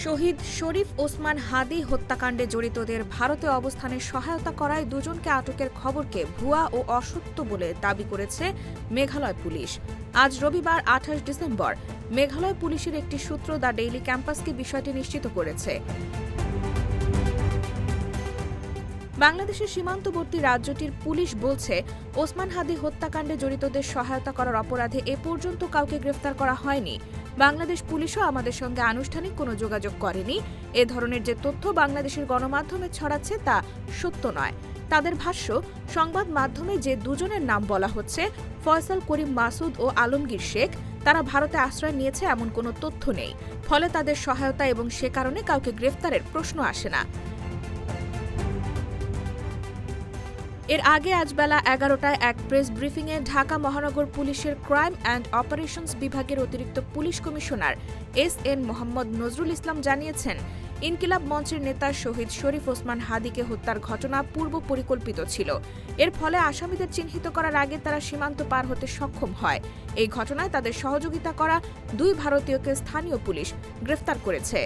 শহীদ শরীফ ওসমান হাদি হত্যাকাণ্ডে জড়িতদের ভারতে অবস্থানে সহায়তা করায় দুজনকে আটকের খবরকে ভুয়া ও অসত্য বলে দাবি করেছে মেঘালয় পুলিশ। আজ রবিবার ২৮ ডিসেম্বর মেঘালয় পুলিশের একটি সূত্র দ্য ডেইলি ক্যাম্পাসকে বিষয়টি নিশ্চিত করেছে। বাংলাদেশের সীমান্তবর্তী রাজ্যটির পুলিশ বলছে, ওসমান হাদি হত্যাকাণ্ডে জড়িতদের সহায়তা করার অপরাধে এ পর্যন্ত কাউকে গ্রেফতার করা হয়নি। বাংলাদেশ পুলিশও আমাদের সঙ্গে আনুষ্ঠানিক কোনো যোগাযোগ করেনি। এ ধরনের যে তথ্য বাংলাদেশের গণমাধ্যমে ছড়াচ্ছে তা সত্য নয়। তাদের ভাষ্য, সংবাদ মাধ্যমে যে দুজনের নাম বলা হচ্ছে, ফয়সাল করিম মাসুদ ও আলমগীর শেখ, তারা ভারতে আশ্রয় নিয়েছে এমন কোনো তথ্য নেই। ফলে তাদের সহায়তা এবং সে কারণে কাউকে গ্রেফতারের প্রশ্ন আসে না। এর আগে আজ বেলা ১১টায় এক প্রেস ব্রিফিংয়ে ঢাকা মহানগর পুলিশের ক্রাইম অ্যান্ড অপারেশনস বিভাগের অতিরিক্ত police commissioner S N. Mohammad Nazrul Islam জানিয়েছেন, ইনকিলাব মঞ্চের নেতা শহীদ শরীফ ওসমান হাদিকে হত্যার ঘটনা পূর্ব পরিকল্পিত ছিল। এর ফলে আসামিদের চিহ্নিত করার আগে তারা সীমান্ত পার হতে সক্ষম হয়। এই ঘটনায় তাদের সহযোগিতা করা ২ ভারতীয়কে স্থানীয় পুলিশ গ্রেফতার করেছে।